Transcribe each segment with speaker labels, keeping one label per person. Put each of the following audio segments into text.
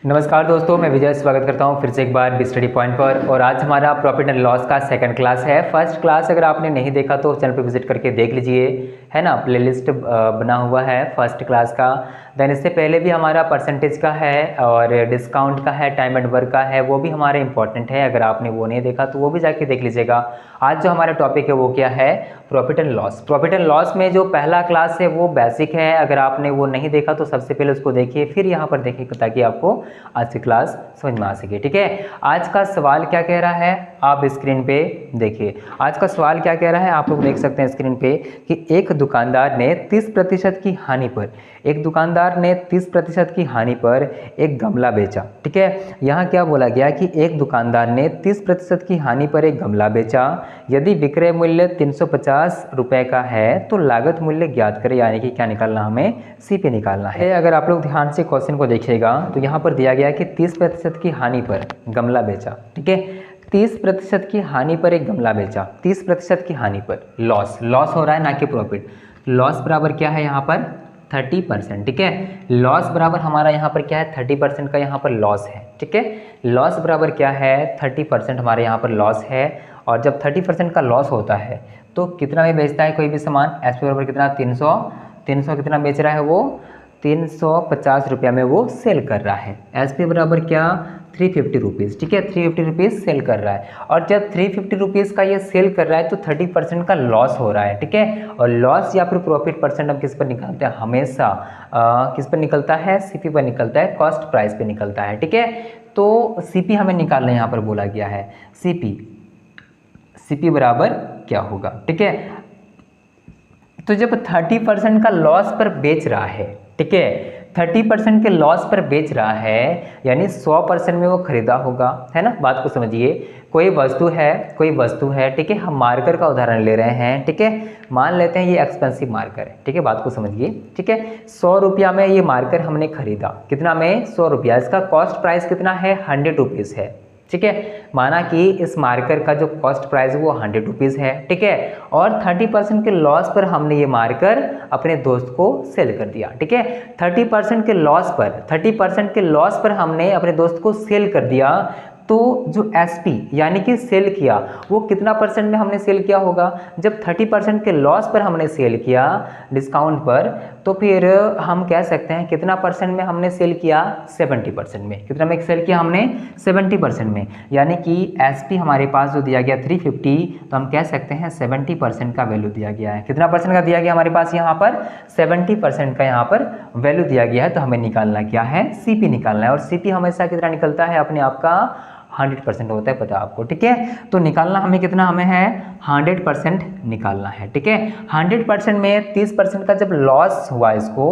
Speaker 1: नमस्कार दोस्तों, मैं विजय स्वागत करता हूं फिर से एक बार बी स्टडी पॉइंट पर। और आज हमारा प्रॉफिट एंड लॉस का सेकंड क्लास है। फर्स्ट क्लास अगर आपने नहीं देखा तो चैनल पर विजिट करके देख लीजिए, है ना। प्लेलिस्ट बना हुआ है फर्स्ट क्लास का। देन इससे पहले भी हमारा परसेंटेज का है और डिस्काउंट का है, टाइम एंड वर्क का है, वो भी हमारे इंपॉर्टेंट है। अगर आपने वो नहीं देखा तो वो भी जाके देख लीजिएगा। आज जो हमारा टॉपिक है वो क्या है, profit and loss. Profit and loss में जो पहला क्लास है वो बेसिक है। अगर आपने वो नहीं देखा तो सबसे पहले उसको देखिए, फिर यहाँ पर देखिए ताकि आपको आज की क्लास समझ में आ सके। ठीक है, आज का सवाल क्या कह रहा है आप स्क्रीन पे देखिए। आज का सवाल क्या कह रहा है आप लोग देख सकते हैं स्क्रीन पे कि एक दुकानदार ने 30% की हानि पर, एक दुकानदार ने 30% की हानि पर एक गमला बेचा। ठीक है, यहाँ क्या बोला गया कि एक दुकानदार ने 30% की हानि पर एक गमला बेचा। यदि विक्रय मूल्य 350 रुपए का है तो लागत मूल्य ज्ञात करें, यानी कि क्या निकालना, हमें सीपी निकालना है। अगर आप लोग ध्यान से क्वेश्चन को देखिएगा तो यहाँ पर दिया गया कि 30% की हानि पर गमला बेचा। ठीक है, 30% की हानि पर एक गमला बेचा। 30% की हानि पर लॉस, लॉस हो रहा है ना कि प्रॉफिट। लॉस बराबर क्या है यहाँ पर 30%। ठीक है, लॉस बराबर हमारा यहाँ पर क्या है 30% का यहाँ पर लॉस है। ठीक है, लॉस बराबर क्या है 30% हमारे यहाँ पर लॉस है। और जब 30% का लॉस होता है तो कितना में बेचता है कोई भी सामान, एस पी बराबर कितना 300 कितना बेच रहा है वो 350 रुपया में वो सेल कर रहा है। एस पी बराबर क्या 350 रुपीज़। ठीक है, 350 रुपीज़ सेल कर रहा है। और जब 350 रुपीज़ का ये सेल कर रहा है तो 30% का लॉस हो रहा है। ठीक है, और लॉस या फिर प्रॉफिट परसेंट हम किस पर निकालते हैं, हमेशा किस पर निकलता है, सीपी पर निकलता है, कॉस्ट प्राइस पे निकलता है। ठीक है, तो सीपी हमें निकालना यहाँ पर बोला गया है। सीपी बराबर क्या होगा। ठीक है, तो जब 30% का लॉस पर बेच रहा है, ठीक है, 30% के लॉस पर बेच रहा है यानी 100% में वो खरीदा होगा, है ना। बात को समझिए, कोई वस्तु है, ठीक है, हम मार्कर का उदाहरण ले रहे हैं। ठीक है, मान लेते हैं ये एक्सपेंसिव मार्कर है। ठीक है, बात को समझिए। ठीक है, 100 रुपया में ये मार्कर हमने खरीदा, कितना में 100 रुपया। इसका कॉस्ट प्राइस कितना है 100 रुपीज़ है। ठीक है, माना कि इस मार्कर का जो कॉस्ट प्राइस है वो 100 रुपीज़ है। ठीक है, और 30% के लॉस पर हमने ये मार्कर अपने दोस्त को सेल कर दिया। ठीक है, 30% के लॉस पर हमने अपने दोस्त को सेल कर दिया। तो जो एसपी यानी कि सेल किया वो कितना परसेंट में हमने सेल किया होगा, जब 30% के लॉस पर हमने सेल किया डिस्काउंट पर, तो फिर हम कह सकते हैं कितना परसेंट में हमने सेल किया 70% में। कितना में सेल किया हमने 70% में, यानी कि एसपी हमारे पास जो दिया गया 350, तो हम कह सकते हैं 70% का वैल्यू दिया गया है। कितना परसेंट का दिया गया हमारे पास यहाँ पर 70% का यहाँ पर वैल्यू दिया गया है। तो हमें निकालना क्या है, सीपी निकालना है। और सीपी हमेशा कितना निकलता है अपने आप का 100% होता है, पता आपको। ठीक है, तो निकालना हमें कितना, हमें है 100% निकालना है। ठीक है, 100% में 30% का जब लॉस हुआ इसको,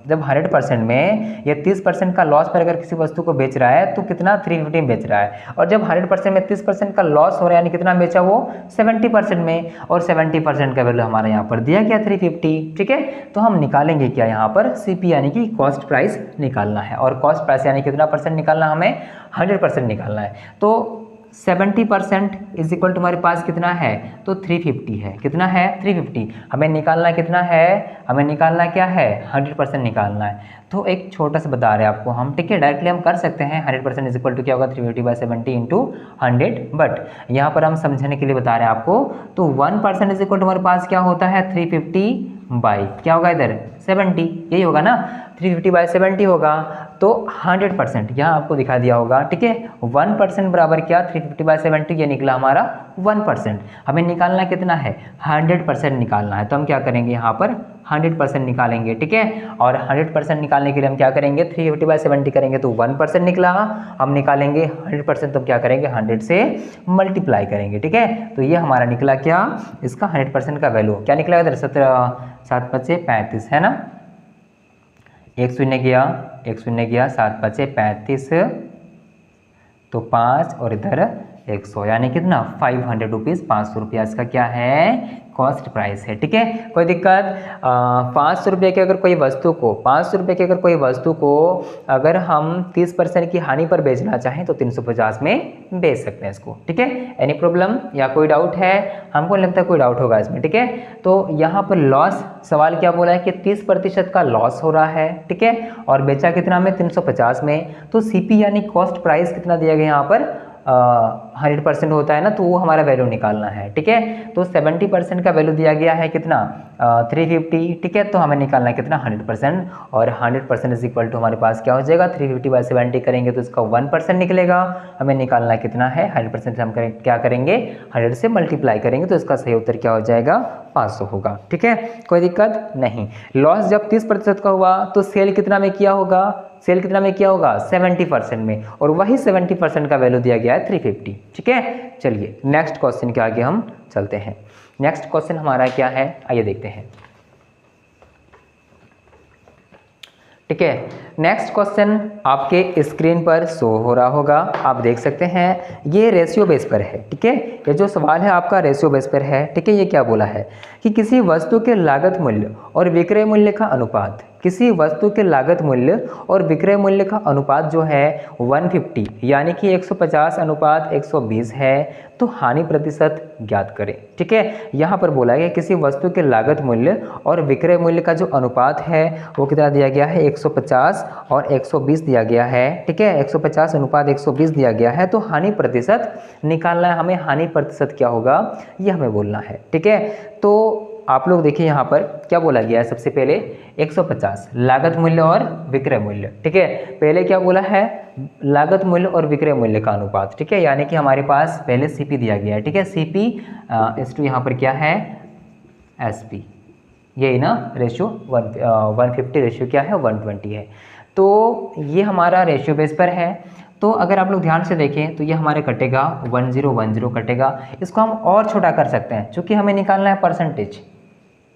Speaker 1: जब 100% में ये 30% का लॉस पर अगर किसी वस्तु को बेच रहा है तो कितना 350 में बेच रहा है। और जब 100% में 30% का लॉस हो रहा है यानी कितना बेचा वो 70% में, और 70% का वैल्यू हमारा यहाँ पर दिया गया 350। ठीक है, तो हम निकालेंगे क्या यहाँ पर सीपी यानी कि कॉस्ट प्राइस निकालना है। और कॉस्ट प्राइस यानी कितना परसेंट निकालना, हमें 100% निकालना है। तो 70% इज इक्वल टू हमारे पास कितना है, तो 350 है। कितना है 350, हमें निकालना कितना है, हमें निकालना क्या है 100% निकालना है। तो एक छोटा सा बता रहे हैं आपको हम। ठीक है, डायरेक्टली हम कर सकते हैं 100% इज इक्वल टू क्या होगा 350/70 इंटू 100, बट यहाँ पर हम समझने के लिए बता रहे हैं आपको। तो 1% इज इक्वल टू हमारे पास क्या होता है 350 बाई क्या होगा इधर 70, यही होगा ना, 350/70 होगा। तो 100% यहाँ आपको दिखा दिया होगा। ठीक है, 1% बराबर क्या 350/70, ये निकला हमारा 1%। हमें निकालना कितना है 100% निकालना है। तो हम क्या करेंगे यहाँ पर 100% निकालेंगे। ठीक है, और 100% निकालने के लिए हम क्या करेंगे 350/70 करेंगे तो 1% निकला। हम निकालेंगे 100% तो क्या करेंगे 100 से मल्टीप्लाई करेंगे। ठीक है, तो ये हमारा निकला क्या, इसका 100% का वैल्यू क्या निकला इधर 7×5=35, है ना। एक शून्य गया 7×5=35, तो 5 और इधर 100, यानी कितना 500 रुपीज़, 500 रुपया इसका क्या है, कॉस्ट प्राइस है। ठीक है, कोई दिक्कत। 500 रुपये की अगर कोई वस्तु को 500 रुपये की अगर कोई वस्तु को अगर हम 30% की हानि पर बेचना चाहें तो 350 में बेच सकते हैं इसको। ठीक है, एनी प्रॉब्लम या कोई डाउट है? हमको लगता है कोई डाउट होगा इसमें। ठीक है, तो यहाँ पर लॉस, सवाल क्या बोला है कि 30% का लॉस हो रहा है। ठीक है, और बेचा कितना में, 350 में। तो सीपी यानी कॉस्ट प्राइस कितना दिया गया यहाँ पर, 100% होता है ना, तो वो हमारा वैल्यू निकालना है। ठीक है, तो 70% का वैल्यू दिया गया है कितना, 350। ठीक है, तो हमें निकालना है कितना, 100%, और 100% इज इक्वल टू हमारे पास क्या हो जाएगा, 350/70 करेंगे तो इसका 1% निकलेगा। हमें निकालना कितना है, 100% हम क्या करेंगे, 100 से मल्टीप्लाई करेंगे तो इसका सही उत्तर क्या हो जाएगा, 500 होगा। ठीक है, कोई दिक्कत नहीं। लॉस जब 30% का हुआ तो सेल कितना में किया होगा, सेल कितना में किया होगा, 70% में, और वही 70% का वैल्यू दिया गया है 350। ठीक है, चलिए नेक्स्ट क्वेश्चन के आगे हम चलते हैं। नेक्स्ट क्वेश्चन हमारा क्या है, आइए देखते हैं। ठीक है, नेक्स्ट क्वेश्चन आपके स्क्रीन पर शो हो रहा होगा, आप देख सकते हैं। ये रेशियो बेस पर है। ठीक है, ये जो सवाल है आपका रेशियो बेस पर है। ठीक है, ये क्या बोला है कि किसी वस्तु के लागत मूल्य और विक्रय मूल्य का अनुपात, किसी वस्तु के लागत मूल्य और विक्रय मूल्य का अनुपात जो है 150 यानी कि 150/120 है, तो हानि प्रतिशत ज्ञात करें। ठीक है, यहाँ पर बोला गया किसी वस्तु के लागत मूल्य और विक्रय मूल्य का जो अनुपात है वो कितना दिया गया है, 150 और 120 दिया गया है। ठीक है, 150/120 दिया गया है, तो हानि प्रतिशत निकालना है हमें। हानि प्रतिशत क्या होगा ये हमें बोलना है। ठीक है, तो आप लोग देखिए यहाँ पर क्या बोला गया है, सबसे पहले 150 लागत मूल्य और विक्रय मूल्य। ठीक है, पहले क्या बोला है, लागत मूल्य और विक्रय मूल्य का अनुपात। ठीक है, यानी कि हमारे पास पहले सीपी दिया गया है। ठीक है, सीपी इस टू यहाँ पर क्या है, एसपी, यही ना रेशियो 150 रेशियो क्या है, 120 है। तो ये हमारा रेशियो बेस पर है। तो अगर आप लोग ध्यान से देखें तो ये हमारे कटेगा 1010 कटेगा। इसको हम और छोटा कर सकते हैं, चूँकि हमें निकालना है परसेंटेज,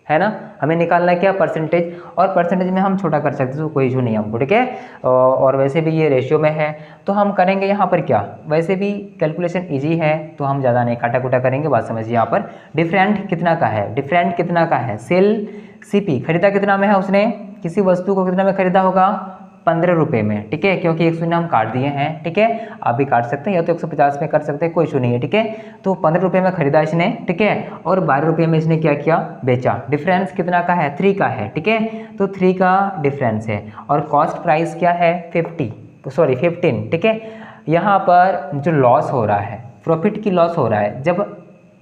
Speaker 1: है ना, हमें निकालना है क्या, परसेंटेज, और परसेंटेज में हम छोटा कर सकते हैं तो कोई इशू नहीं हमको। ठीक है, और वैसे भी ये रेशियो में है तो हम करेंगे यहाँ पर क्या, वैसे भी कैलकुलेशन इजी है तो हम ज़्यादा नहीं काटा कुटा करेंगे। बात समझिए, यहाँ पर डिफरेंट कितना का है, डिफरेंट कितना का है, सेल सीपी खरीदा कितना में है, उसने किसी वस्तु को कितना में खरीदा होगा, 15 रुपये में। ठीक है, क्योंकि 100 हम काट दिए हैं। ठीक है, आप भी काट सकते हैं या तो 150 में कर सकते हैं, कोई इशू नहीं है। ठीक है, तो 15 रुपये में खरीदा इसने। ठीक है, और 12 रुपये में इसने क्या किया, बेचा। डिफरेंस कितना का है, 3 का है। ठीक है, तो 3 का डिफरेंस है, और कॉस्ट प्राइस क्या है, 15। ठीक है, यहाँ पर जो लॉस हो रहा है, प्रॉफिट की लॉस हो रहा है जब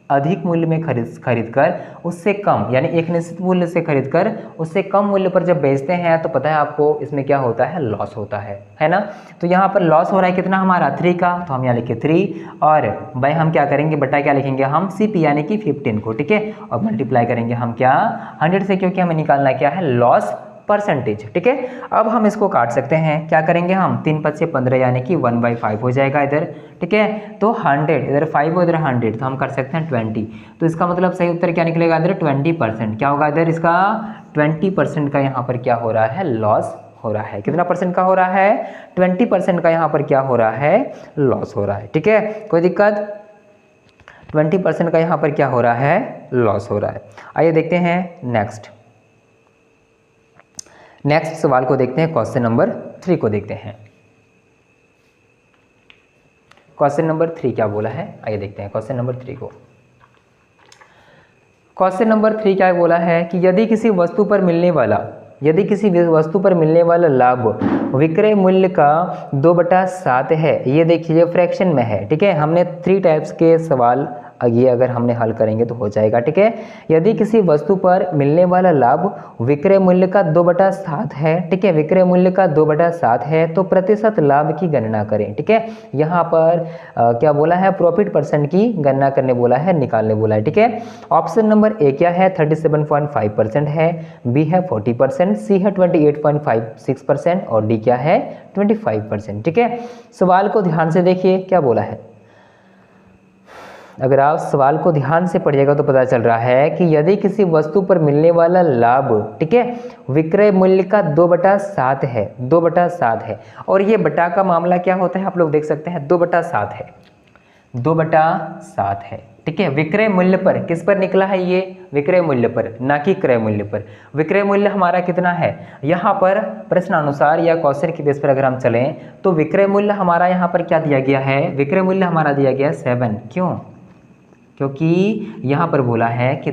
Speaker 1: अधिक मूल्य में खरीद कर उससे कम, यानी एक निश्चित मूल्य से खरीद कर उससे कम मूल्य पर जब बेचते हैं तो पता है आपको इसमें क्या होता है, लॉस होता है ना। तो यहाँ पर लॉस हो रहा है कितना हमारा, 3 का, तो हम यहाँ लिखे 3, और भाई हम क्या करेंगे, बटा क्या लिखेंगे हम, सीपी यानी कि 15 को। ठीक है, और मल्टीप्लाई करेंगे हम क्या, 100 से, क्योंकि हमें निकालना क्या है, लॉस परसेंटेज। ठीक है, अब हम इसको काट सकते हैं, क्या करेंगे हम, 3 5 से 15 यानी कि 1/5 हो जाएगा इधर। ठीक है, तो 100 इधर 5 हो, इधर 100, तो हम कर सकते हैं 20। तो इसका मतलब सही उत्तर क्या निकलेगा, इधर 20%। क्या होगा इधर, इसका 20% का यहाँ पर क्या हो रहा है, लॉस हो रहा है। कितना परसेंट का हो रहा है, 20% का यहाँ पर क्या हो रहा है, लॉस हो रहा है। ठीक है, कोई दिक्कत, 20% का यहाँ पर क्या हो रहा है, लॉस हो रहा है। आइए देखते हैं नेक्स्ट सवाल को देखते हैं। क्वेश्चन नंबर 3 को देखते हैं। क्वेश्चन नंबर 3 क्या बोला है, आइए देखते हैं क्वेश्चन नंबर 3 को। क्वेश्चन नंबर 3 क्या बोला है कि यदि किसी वस्तु पर मिलने वाला लाभ विक्रय मूल्य का 2/7 है, ये देखिए फ्रैक्शन में है। ठीक है, हमने 3 टाइप्स के सवाल ये अगर हमने हल करेंगे तो हो जाएगा। ठीक है, यदि किसी वस्तु पर मिलने वाला लाभ विक्रय मूल्य का 2/7 है, ठीक है, विक्रय मूल्य का 2/7 है, तो प्रतिशत लाभ की गणना करें। ठीक है, यहाँ पर क्या बोला है, प्रॉफिट परसेंट की गणना करने बोला है, निकालने बोला है। ठीक है, ऑप्शन नंबर ए क्या है, 37.5% है, बी है 40%, सी है 28.56% और डी क्या है, 25%। ठीक है, सवाल को ध्यान से देखिए क्या बोला है। अगर आप सवाल को ध्यान से पढ़िएगा तो पता चल रहा है कि यदि किसी वस्तु पर मिलने वाला लाभ, ठीक है, विक्रय मूल्य का 2/7 है, 2/7 है, और ये बटा का मामला क्या होता है आप लोग देख सकते हैं, 2/7 है। 2/7 है। ठीक है, विक्रय मूल्य पर किस पर निकला है ये, विक्रय मूल्य पर, ना कि क्रय मूल्य पर। विक्रय मूल्य हमारा कितना है, यहाँ पर प्रश्नानुसार या क्वेश्चन की बेस पर अगर हम चलें तो विक्रय मूल्य हमारा यहाँ पर क्या दिया गया है, विक्रय मूल्य हमारा दिया गया है 7। क्यों, क्योंकि यहाँ पर बोला है कि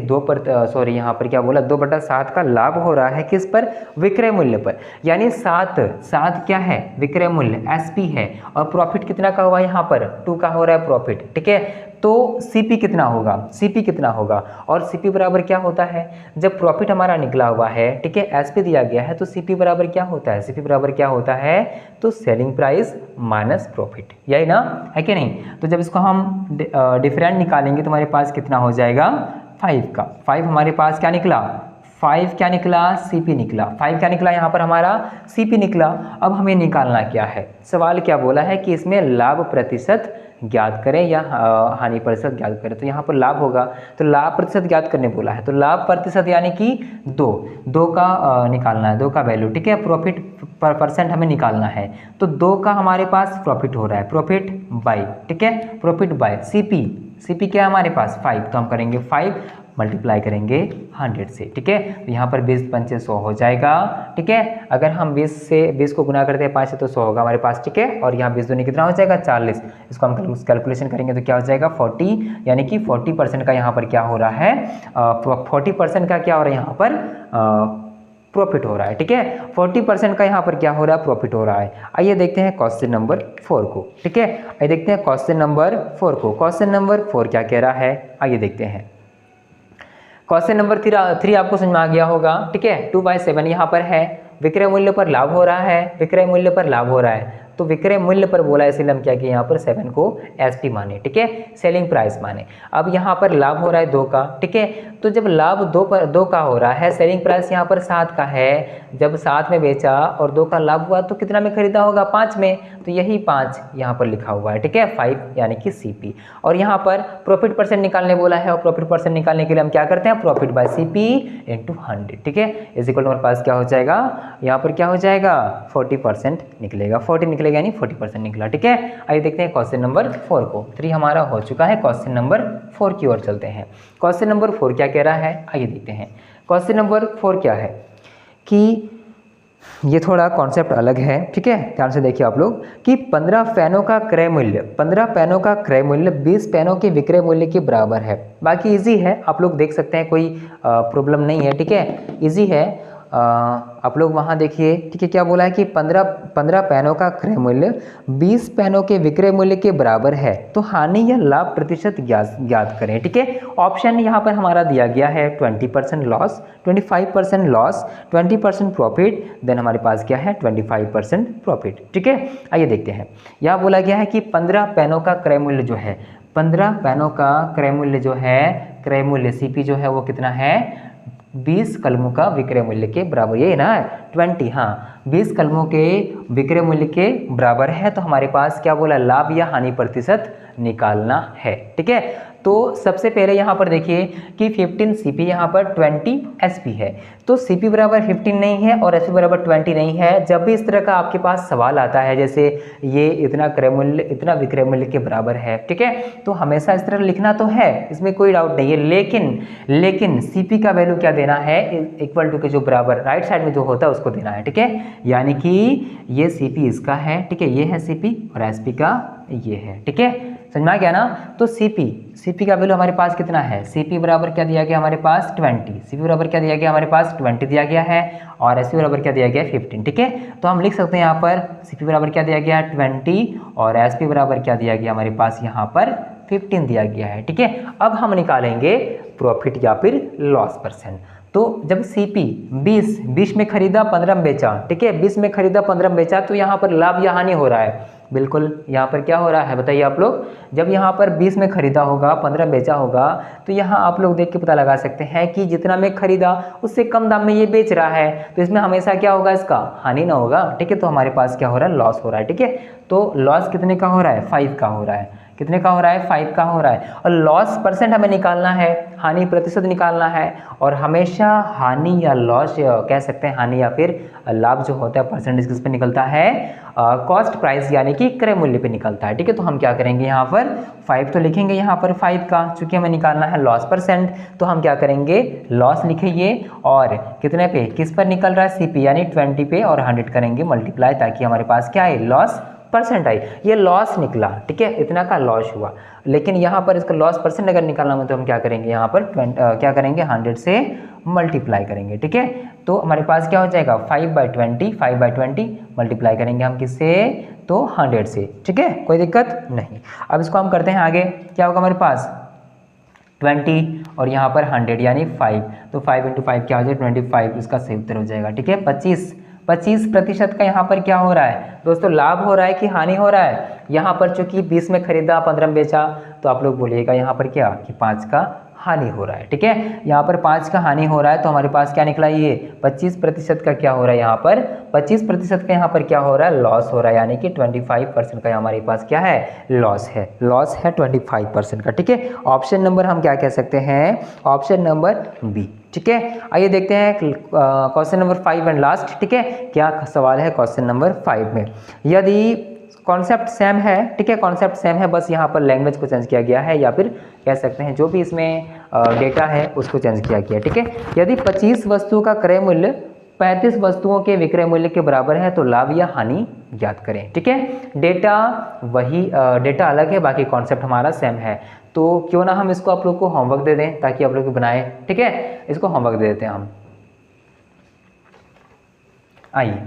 Speaker 1: यहाँ पर क्या बोला, 2/7 का लाभ हो रहा है किस पर, विक्रय मूल्य पर। यानी 7 क्या है, विक्रय मूल्य एसपी है, और प्रॉफिट कितना का हुआ यहाँ पर, 2 का हो रहा है प्रॉफिट। ठीक है, तो सीपी कितना होगा, सीपी कितना होगा, और सीपी बराबर क्या होता है, जब प्रॉफिट हमारा निकला हुआ है, ठीक है, एसपी दिया गया है, तो सीपी बराबर क्या होता है, सीपी बराबर क्या होता है, तो सेलिंग प्राइस माइनस प्रॉफिट, यही ना, है कि नहीं। तो जब इसको हम डिफरेंट निकालेंगे तो हमारे पास कितना हो जाएगा, 5 का, 5 हमारे पास क्या निकला, 5 क्या निकला, सीपी निकला, 5 क्या निकला यहाँ पर हमारा, सीपी निकला। अब हमें निकालना क्या है, सवाल क्या बोला है कि इसमें लाभ प्रतिशत ज्ञात करें या हानि प्रतिशत ज्ञात करें। तो यहाँ पर लाभ होगा, तो लाभ प्रतिशत ज्ञात करने बोला है, तो लाभ प्रतिशत यानी कि 2 का निकालना है, 2 का वैल्यू। ठीक है, प्रॉफिट पर परसेंट हमें निकालना है, तो 2 का हमारे पास प्रॉफिट हो रहा है, प्रॉफिट बाय, ठीक है, प्रॉफिट बाय सीपी, सीपी क्या है हमारे पास 5, तो हम करेंगे 5 मल्टीप्लाई करेंगे 100 से। ठीक है, तो यहाँ पर 20 पंचे 100 हो जाएगा। ठीक है, अगर हम 20 को गुना करते हैं 5 से तो 100 होगा हमारे पास। ठीक है, और यहाँ 20 दूनी कितना हो जाएगा, 40। इसको हम कैलकुलेशन करेंगे तो क्या हो जाएगा 40, यानी कि 40% का यहाँ पर क्या हो रहा है, 40% का क्या हो रहा है यहाँ पर प्रॉफिट हो रहा है। ठीक है, 40% का यहाँ पर क्या हो रहा है, प्रॉफिट हो रहा है। आइए देखते हैं क्वेश्चन नंबर 4 को। ठीक है, आइए देखते हैं क्वेश्चन नंबर 4 को। क्वेश्चन नंबर 4 क्या कह रहा है, आइए देखते हैं। क्वेश्चन नंबर 3 आपको समझ में आ गया होगा। ठीक है, 2/7 यहाँ पर है, विक्रय मूल्य पर लाभ हो रहा है, विक्रय मूल्य पर लाभ हो रहा है, तो विक्रय मूल्य पर बोला है, इसलिए हम क्या किए यहाँ पर 7 को एसपी माने। ठीक है, सेलिंग प्राइस माने। अब यहाँ पर लाभ हो रहा है 2 का। ठीक है, तो जब लाभ 2 का हो रहा है, सेलिंग प्राइस यहाँ पर 7 का है, जब 7 में बेचा और 2 का लाभ हुआ तो कितना में खरीदा होगा, 5 में, तो यही 5 यहाँ पर लिखा हुआ है। ठीक है, 5 यानी कि सीपी। और यहाँ पर प्रॉफिट परसेंट निकालने बोला है, और प्रॉफिट परसेंट निकालने के लिए हम क्या करते हैं, प्रॉफिट बाय सीपी इंटू 100। ठीक है, इज इक्वल टू हमारे पास क्या हो जाएगा, यहाँ पर क्या हो जाएगा 40% निकलेगा, 40 निकलेगा यानी 40% निकला। ठीक है, आइए देखते हैं क्वेश्चन नंबर 4 को। 3 हमारा हो चुका है, क्वेश्चन नंबर 4 की ओर चलते हैं। क्वेश्चन नंबर 4 क्या कह रहा है, आइए देखते हैं। क्वेश्चन नंबर 4 क्या है कि ये थोड़ा कॉन्सेप्ट अलग है। ठीक है, ध्यान से देखिए आप लोग कि 15 पेनों का क्रय मूल्य, 15 पेनों का क्रय मूल्य 20 पेनों के विक्रय मूल्य के बराबर है। बाकी इजी है, आप लोग देख सकते हैं, कोई प्रॉब्लम नहीं है। ठीक है, इजी है, आप लोग वहाँ देखिए। ठीक है, क्या बोला है कि 15 पेनों का क्रय मूल्य 20 पेनों के विक्रय मूल्य के बराबर है, तो हानि या लाभ प्रतिशत ज्ञात करें। ठीक है, ऑप्शन यहाँ पर हमारा दिया गया है 20% लॉस, 25% लॉस, 20% प्रॉफिट, देन हमारे पास क्या है 25% प्रॉफिट। ठीक है, आइए देखते हैं। यहाँ बोला गया है कि 15 पेनों का क्रय मूल्य जो है, 15 पेनों का क्रय मूल्य जो है, क्रय मूल्य सीपी जो है वो कितना है, 20 कलमों का विक्रय मूल्य के बराबर, ये ना 20, हाँ 20 कलमों के विक्रय मूल्य के बराबर है। तो हमारे पास क्या बोला, लाभ या हानि प्रतिशत निकालना है। ठीक है, तो सबसे पहले यहाँ पर देखिए कि 15 सीपी, यहाँ पर 20 एसपी है, तो सीपी बराबर 15 नहीं है और एसपी बराबर 20 नहीं है। जब भी इस तरह का आपके पास सवाल आता है, जैसे ये इतना क्रय मूल्य इतना विक्रय मूल्य के बराबर है, ठीक है, तो हमेशा इस तरह लिखना तो है, इसमें कोई डाउट नहीं है, लेकिन सीपी का वैल्यू क्या देना है, इक्वल टू के जो बराबर राइट साइड में जो होता है उसको देना है। ठीक है, यानी कि ये सीपी इसका है, ठीक है, ये है सीपी और एसपी का ये है। ठीक है, समझ में आ गया ना। तो सीपी का वैल्यू हमारे पास कितना है, सीपी बराबर क्या दिया गया हमारे पास 20, सीपी बराबर क्या दिया गया हमारे पास 20 दिया गया है, और एसपी बराबर क्या दिया गया 15। ठीक है, तो हम लिख सकते हैं यहाँ पर सीपी बराबर क्या दिया गया 20 और एसपी बराबर क्या दिया गया हमारे पास यहाँ पर 15 दिया गया है। ठीक है, अब हम निकालेंगे प्रॉफिट या फिर लॉस परसेंट। तो जब सीपी 20 में खरीदा 15 में बेचा, ठीक है, 20 में खरीदा 15 में बेचा, तो यहाँ पर लाभ या हानि हो रहा है, बिल्कुल यहाँ पर क्या हो रहा है बताइए आप लोग। जब यहाँ पर 20 में खरीदा होगा 15 बेचा होगा, तो यहाँ आप लोग देख के पता लगा सकते हैं कि जितना में खरीदा उससे कम दाम में ये बेच रहा है, तो इसमें हमेशा क्या होगा, इसका हानि ना होगा। ठीक है, तो हमारे पास क्या हो रहा है, लॉस हो रहा है। ठीक है, तो लॉस कितने का हो रहा है, 5 का हो रहा है। कितने का हो रहा है, 5 का हो रहा है। और लॉस परसेंट हमें निकालना है, हानि प्रतिशत निकालना है। और हमेशा हानि या लॉस कह सकते हैं, हानि या फिर लाभ जो होता है परसेंटेज किस पे निकलता है, कॉस्ट प्राइस यानी कि क्रय मूल्य पे निकलता है। ठीक है, तो हम क्या करेंगे यहाँ पर 5 तो लिखेंगे यहाँ पर 5 का, चूंकि हमें निकालना है लॉस परसेंट, तो हम क्या करेंगे लॉस लिखेंगे और कितने पे, किस पर निकल रहा है, CP यानी 20 पे, और 100 करेंगे मल्टीप्लाई, ताकि हमारे पास क्या है, लॉस परसेंट आई। ये लॉस निकला, ठीक है, इतना का लॉस हुआ। लेकिन यहाँ पर इसका लॉस परसेंट अगर निकालना हो तो हम क्या करेंगे यहाँ पर क्या करेंगे 100 से मल्टीप्लाई करेंगे। ठीक है, तो हमारे पास क्या हो जाएगा 5/20 मल्टीप्लाई करेंगे हम किससे, तो 100 से। ठीक है, कोई दिक्कत नहीं। अब इसको हम करते हैं आगे, क्या होगा हमारे पास 20 और यहाँ पर 100 यानी 5, तो 5 × 5 क्या हो जाएगा 25, इसका सही उत्तर हो जाएगा। ठीक है, 25% का यहाँ पर क्या हो रहा है दोस्तों, लाभ हो रहा है कि हानि हो रहा है। यहाँ पर चूंकि 20 में खरीदा 15 में बेचा, तो आप लोग बोलिएगा यहाँ पर क्या कि 5 का हानि हो रहा है। ठीक है, यहाँ पर 5 का हानि हो रहा है, तो हमारे पास क्या निकला, ये 25% का क्या हो रहा है, यहाँ पर 25% का यहाँ पर क्या हो रहा है, लॉस हो रहा है, यानी कि 25% का हमारे पास क्या है, लॉस है 25% का। ठीक है, ऑप्शन नंबर हम क्या कह सकते हैं, ऑप्शन नंबर बी। ठीक है, आइए देखते हैं क्वेश्चन नंबर 5 एंड लास्ट। ठीक है, क्या सवाल है क्वेश्चन नंबर 5 में, यदि कॉन्सेप्ट सेम है, ठीक है, कॉन्सेप्ट सेम है, बस यहाँ पर लैंग्वेज को चेंज किया गया है, या फिर कह सकते हैं जो भी इसमें डेटा है उसको चेंज किया गया। ठीक है, यदि 25 वस्तुओं का क्रय मूल्य 35 वस्तुओं के विक्रय मूल्य के बराबर है तो लाभ या हानि ज्ञात करें। ठीक है, डेटा वही डेटा अलग है, बाकी कॉन्सेप्ट हमारा सेम है, तो क्यों ना हम इसको आप लोग को होमवर्क दे दें ताकि आप लोग बनाए। ठीक है, इसको होमवर्क दे देते हैं हम। आइए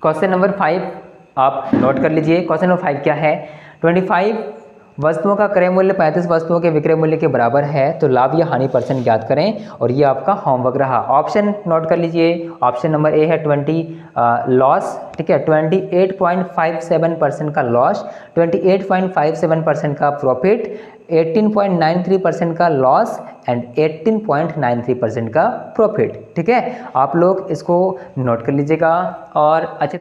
Speaker 1: क्वेश्चन नंबर 5 आप नोट कर लीजिए। क्वेश्चन नंबर 5 क्या है, 25 वस्तुओं का क्रय मूल्य 35 वस्तुओं के विक्रय मूल्य के बराबर है तो लाभ या हानि परसेंट ज्ञात करें, और ये आपका होमवर्क रहा। ऑप्शन नोट कर लीजिए, ऑप्शन नंबर ए है 20 लॉस। ठीक है, 28.57% का लॉस, 28.57% का प्रॉफिट, 18.93% का लॉस एंड 18.93% का प्रॉफिट। ठीक है, आप लोग इसको नोट कर लीजिएगा और अच्छे